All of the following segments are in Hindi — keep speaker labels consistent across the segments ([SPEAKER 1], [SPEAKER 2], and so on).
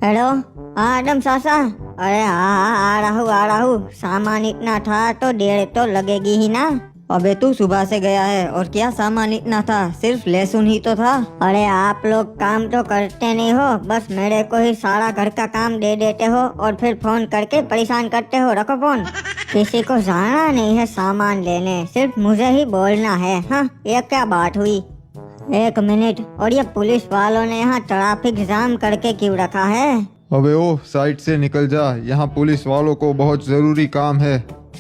[SPEAKER 1] हेलो। हाँ आदम सासा। अरे हाँ आ रहा हूँ। सामान इतना था तो देर तो लगेगी ही ना।
[SPEAKER 2] अबे तू सुबह से गया है और क्या सामान इतना था? सिर्फ लहसुन ही तो था।
[SPEAKER 1] अरे आप लोग काम तो करते नहीं हो, बस मेरे को ही सारा घर का काम दे देते हो और फिर फोन करके परेशान करते हो। रखो फोन। किसी को जाना नहीं है सामान लेने, सिर्फ मुझे ही बोलना है। हाँ ये क्या बात हुई? एक मिनट, और ये पुलिस वालों ने यहाँ ट्रैफिक जाम करके क्यों रखा है?
[SPEAKER 3] अबे ओ साइड से निकल जा, यहाँ पुलिस वालों को बहुत जरूरी काम है।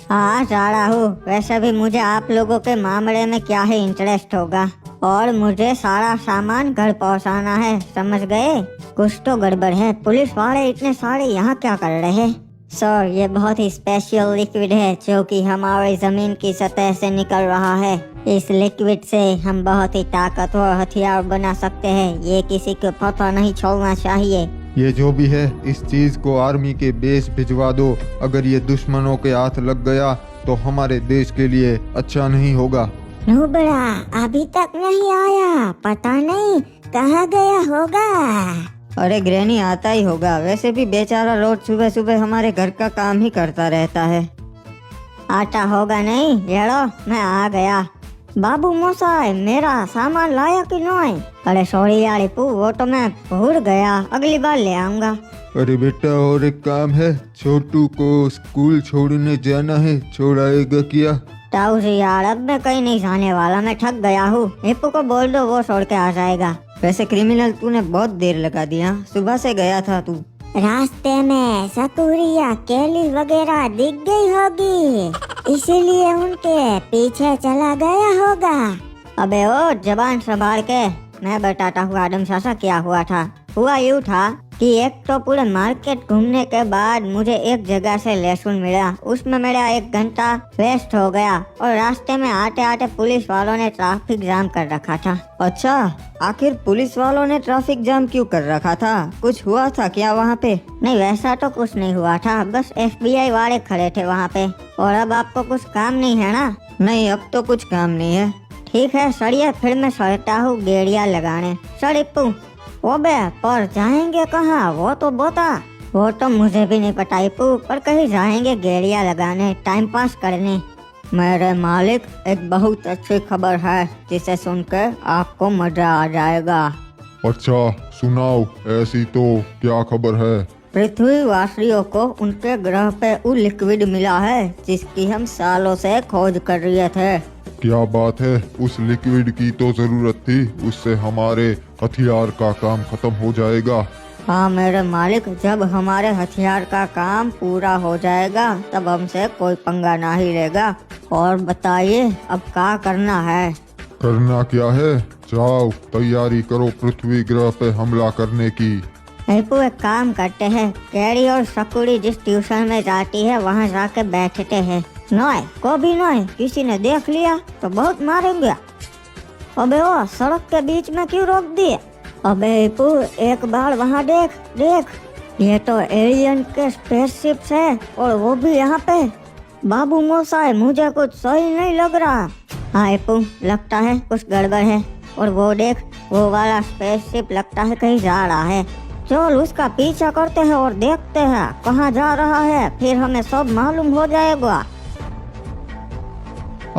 [SPEAKER 1] हाँ जा रहा हूँ। वैसे भी मुझे आप लोगों के मामले में क्या ही इंटरेस्ट होगा, और मुझे सारा सामान घर पहुँचाना है, समझ गए? कुछ तो गड़बड़ है। पुलिस वाले इतने सारे यहाँ क्या कर रहे हैं? सर ये बहुत ही स्पेशल लिक्विड है जो कि हमारे जमीन की सतह से निकल रहा है। इस लिक्विड से हम बहुत ही ताकतवर हथियार बना सकते हैं। ये किसी को पता नहीं छोड़ना चाहिए।
[SPEAKER 3] ये जो भी है, इस चीज को आर्मी के बेस भिजवा दो। अगर ये दुश्मनों के हाथ लग गया तो हमारे देश के लिए अच्छा नहीं होगा।
[SPEAKER 1] नुबड़ा अभी तक नहीं आया, पता नहीं कहाँ गया होगा।
[SPEAKER 2] अरे ग्रैनी आता ही होगा, वैसे भी बेचारा रोज सुबह सुबह हमारे घर का काम ही करता रहता है।
[SPEAKER 1] आता होगा नहीं। येड़ो मैं आ गया। बाबू मोसाई मेरा सामान लाया कि नहीं? अरे सॉरी यार पू, वो तो मैं भूल गया, अगली बार ले आऊंगा।
[SPEAKER 3] अरे बेटा और एक काम है, छोटू को स्कूल छोड़ने जाना है, छोड़ाएगा क्या?
[SPEAKER 1] ताऊ जी यार अब मैं कहीं नहीं जाने वाला, मैं थक गया हूँ। हिप्पू को बोल दो वो छोड़ के आ जाएगा।
[SPEAKER 2] वैसे क्रिमिनल तूने बहुत देर लगा दिया, सुबह से गया था तू।
[SPEAKER 1] रास्ते में सकुरिया केली वगैरह दिख गई होगी, इसीलिए उनके पीछे चला गया होगा। अबे ओ जबान संभाल के। मैं बताता हूँ आदम सासा क्या हुआ था। हुआ यूँ था कि एक तो पूरे मार्केट घूमने के बाद मुझे एक जगह से लहसुन मिला, उसमें मेरा 1 घंटा वेस्ट हो गया, और रास्ते में आते आते पुलिस वालों ने ट्रैफिक जाम कर रखा था।
[SPEAKER 2] अच्छा, आखिर पुलिस वालों ने ट्रैफिक जाम क्यों कर रखा था? कुछ हुआ था क्या वहाँ पे?
[SPEAKER 1] नहीं वैसा तो कुछ नहीं हुआ था, बस FBI वाले खड़े थे वहाँ पे। और अब आपको कुछ काम नहीं है ना?
[SPEAKER 2] नहीं अब तो कुछ काम नहीं है।
[SPEAKER 1] ठीक है सड़िए, फिर मैं सड़ता हूँ गेड़िया लगाने। सड़िप्पू ओबे पर जाएंगे कहाँ वो तो बता। वो तो मुझे भी नहीं पता इप्पू, पर कहीं जाएंगे गेड़िया लगाने, टाइम पास करने।
[SPEAKER 2] मेरे मालिक एक बहुत अच्छी खबर है जिसे सुनकर आपको मजा आ जाएगा।
[SPEAKER 3] अच्छा सुनाओ, ऐसी तो क्या खबर है?
[SPEAKER 2] पृथ्वीवासियों को उनके ग्रह पे वो लिक्विड मिला है जिसकी हम सालों से खोज कर रहे थे।
[SPEAKER 3] क्या बात है, उस लिक्विड की तो जरूरत थी, उससे हमारे हथियार का काम खत्म हो जाएगा।
[SPEAKER 2] हाँ मेरे मालिक, जब हमारे हथियार का काम पूरा हो जाएगा तब हमसे कोई पंगा ना ही लेगा। और बताइए अब क्या करना है?
[SPEAKER 3] करना क्या है, जाओ तैयारी करो पृथ्वी ग्रह पे हमला करने की।
[SPEAKER 1] हिप्पू एक काम करते हैं, कैरी और सकुड़ी जिस ट्यूशन में जाती है वहाँ जाके बैठते हैं। नहीं को भी नहीं, किसी ने देख लिया तो बहुत मारेंगे। अबे वो सड़क के बीच में क्यों रोक दिए? अबे हिप्पू एक बार वहाँ देख देख, ये तो एलियन के स्पेसशिप्स है और वो भी यहाँ पे। बाबू मोसाई मुझे कुछ सही नहीं लग रहा। हाँ हिप्पू लगता है कुछ गड़बड़ है। और वो देख, वो वाला स्पेसशिप लगता है कहीं जा रहा है। चल उसका पीछा करते हैं और देखते हैं कहाँ जा रहा है, फिर हमें सब मालूम हो जाएगा।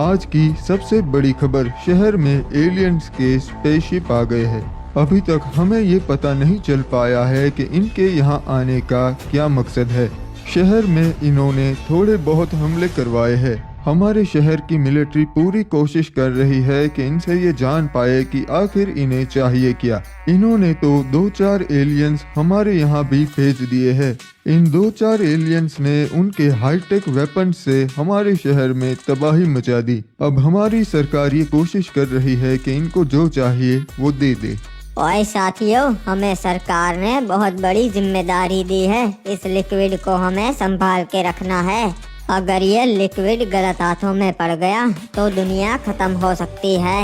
[SPEAKER 3] आज की सबसे बड़ी खबर, शहर में एलियंस के स्पेसशिप आ गए हैं। अभी तक हमें ये पता नहीं चल पाया है कि इनके यहाँ आने का क्या मकसद है। शहर में इन्होंने थोड़े बहुत हमले करवाए हैं। हमारे शहर की मिलिट्री पूरी कोशिश कर रही है कि इनसे ये जान पाए कि आखिर इन्हें चाहिए क्या। इन्होंने तो 2-4 एलियंस हमारे यहाँ भी भेज दिए हैं। इन 2-4 एलियंस ने उनके हाईटेक वेपन से हमारे शहर में तबाही मचा दी। अब हमारी सरकार ये कोशिश कर रही है कि इनको जो चाहिए वो दे दे।
[SPEAKER 1] ओए साथियों, हमें सरकार ने बहुत बड़ी जिम्मेदारी दी है। इस लिक्विड को हमें संभाल के रखना है। अगर ये लिक्विड गलत हाथों में पड़ गया तो दुनिया खत्म हो सकती है।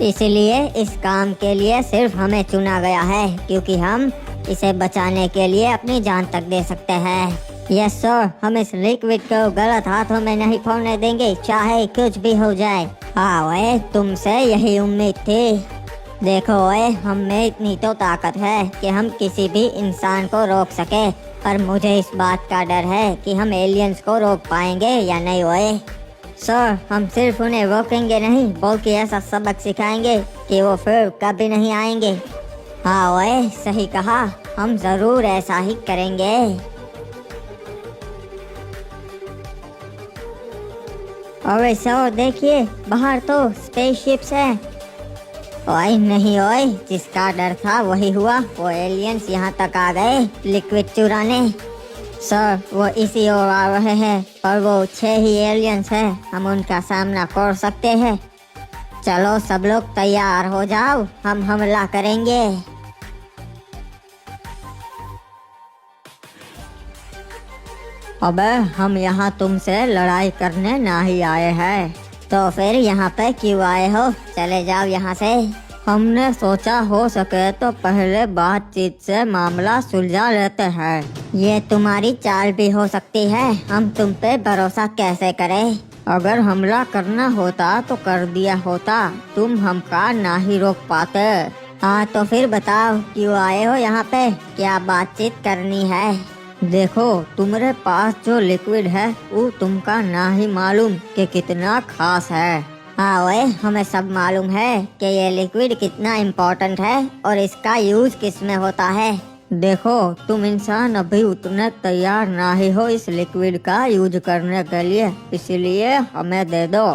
[SPEAKER 1] इसलिए इस काम के लिए सिर्फ हमें चुना गया है, क्योंकि हम इसे बचाने के लिए अपनी जान तक दे सकते हैं। यस सर, हम इस लिक्विड को गलत हाथों में नहीं पड़ने देंगे, चाहे कुछ भी हो जाए। हाँ वह तुमसे यही उम्मीद थी। देखो ओए, हम में इतनी तो ताकत है कि हम किसी भी इंसान को रोक सके, पर मुझे इस बात का डर है कि हम एलियंस को रोक पाएंगे या नहीं ओए। सर, हम सिर्फ उन्हें रोकेंगे नहीं बल्कि ऐसा सबक सिखाएंगे कि वो फिर कभी नहीं आएंगे। हाँ ओए, सही कहा, हम जरूर ऐसा ही करेंगे। ओए सर देखिए, बाहर तो स्पेसशिप्स हैं। ओए नहीं ओए, जिसका डर था वही हुआ, वो एलियंस यहाँ तक आ गए लिक्विड चुराने। सर, वो इसी ओर आ रहे हैं, पर वो 6 ही एलियंस हैं, हम उनका सामना कर सकते हैं। चलो सब लोग तैयार हो जाओ, हम हमला करेंगे।
[SPEAKER 2] अबे, हम यहाँ तुमसे लड़ाई करने ना ही आए हैं।
[SPEAKER 1] तो फिर यहाँ पे क्यों आए हो? चले जाओ यहाँ से।
[SPEAKER 2] हमने सोचा हो सके तो पहले बातचीत से मामला सुलझा लेते हैं।
[SPEAKER 1] ये तुम्हारी चाल भी हो सकती है, हम तुम पे भरोसा कैसे करें?
[SPEAKER 2] अगर हमला करना होता तो कर दिया होता, तुम हमका ना ही रोक पाते।
[SPEAKER 1] हाँ तो फिर बताओ क्यों आए हो यहाँ पे, क्या बातचीत करनी है?
[SPEAKER 2] देखो, तुम्हारे पास जो लिक्विड है वो तुमका ना ही मालूम कि कितना खास है।
[SPEAKER 1] हाँ ओए, हमें सब मालूम है कि ये लिक्विड कितना इम्पोर्टेंट है और इसका यूज किस में होता है।
[SPEAKER 2] देखो, तुम इंसान अभी उतने तैयार ना ही हो इस लिक्विड का यूज करने के लिए, इसलिए हमें दे दो।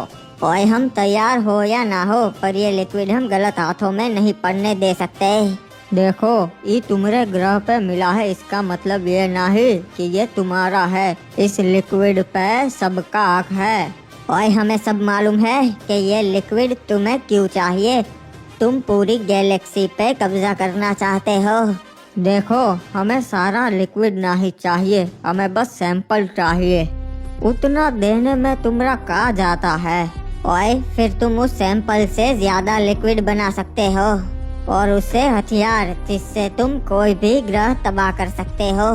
[SPEAKER 1] ओए, हम तैयार हो या ना हो, पर ये लिक्विड हम गलत हाथों में नहीं पड़ने दे सकते।
[SPEAKER 2] देखो, ये तुम्हारे ग्रह पे मिला है, इसका मतलब ये नहीं कि ये तुम्हारा है। इस लिक्विड पे सबका हक है।
[SPEAKER 1] ओए, हमें सब मालूम है कि ये लिक्विड तुम्हें क्यों चाहिए। तुम पूरी गैलेक्सी पे कब्जा करना चाहते हो।
[SPEAKER 2] देखो, हमें सारा लिक्विड नहीं चाहिए, हमें बस सैंपल चाहिए। उतना देने में तुम्हारा क्या जाता है?
[SPEAKER 1] ओए, फिर तुम उस सैंपल से ज्यादा लिक्विड बना सकते हो और उससे हथियार, जिससे तुम कोई भी ग्रह तबाह कर सकते हो।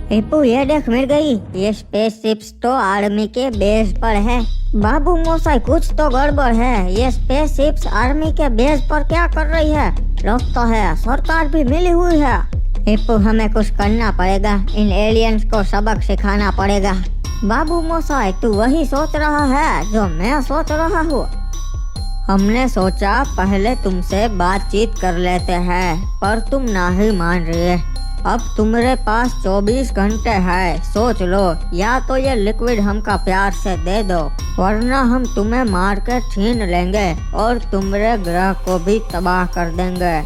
[SPEAKER 2] हिप्पू, ये देख, मिल गई। ये स्पेसशिप्स तो आर्मी के बेस पर है।
[SPEAKER 1] बाबू मोसाई, कुछ तो गड़बड़ है। ये स्पेसशिप्स आर्मी के बेस पर क्या कर रही है? लगता है सरकार भी मिली हुई है।
[SPEAKER 2] हिप्पू, हमें कुछ करना पड़ेगा, इन एलियंस को सबक सिखाना पड़ेगा।
[SPEAKER 1] बाबू मोसाई, तू वही सोच रहा है जो मैं सोच रहा हूँ?
[SPEAKER 2] हमने सोचा पहले तुमसे बातचीत कर लेते हैं, पर तुम ना ही मान रहे। अब तुम्हारे पास 24 घंटे है, सोच लो, या तो ये लिक्विड हमका प्यार से दे दो, वरना हम तुम्हें मार कर छीन लेंगे और तुम्हारे ग्रह को भी तबाह कर देंगे।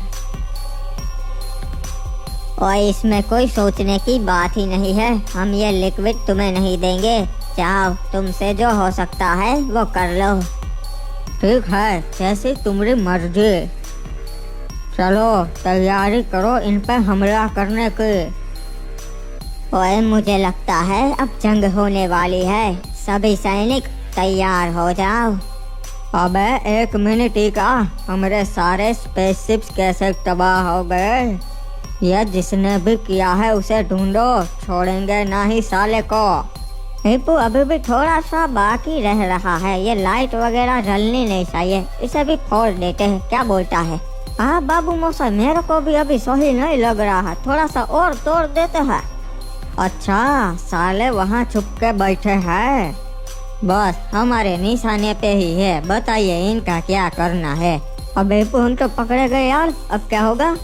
[SPEAKER 1] और इसमें कोई सोचने की बात ही नहीं है, हम ये लिक्विड तुम्हें नहीं देंगे। जाओ, तुमसे जो हो सकता है वो कर लो।
[SPEAKER 2] ठीक है, जैसे तुम्हारी मर्जी। चलो तैयारी करो इन पे हमला करने की।
[SPEAKER 1] ओए, मुझे लगता है अब जंग होने वाली है। सभी सैनिक तैयार हो जाओ।
[SPEAKER 2] अबे, 1 मिनट ही का, हमारे सारे स्पेसशिप्स कैसे तबाह हो गए? यह जिसने भी किया है उसे ढूंढो, छोड़ेंगे ना ही साले को।
[SPEAKER 1] हिप्पू, अभी भी थोड़ा सा बाकी रह रहा है, ये लाइट वगैरह जलनी नहीं चाहिए, इसे भी फोड़ देते हैं, क्या बोलता है? हाँ बाबू मोसा, मेरे को भी अभी सही नहीं लग रहा है, थोड़ा सा और तोड़ देते हैं।
[SPEAKER 2] अच्छा, साले वहाँ छुप के बैठे हैं। बस हमारे निशाने पे ही है, बताइए इनका क्या करना है।
[SPEAKER 1] अब हिप्पू, हम तो पकड़े गए यार, अब क्या होगा?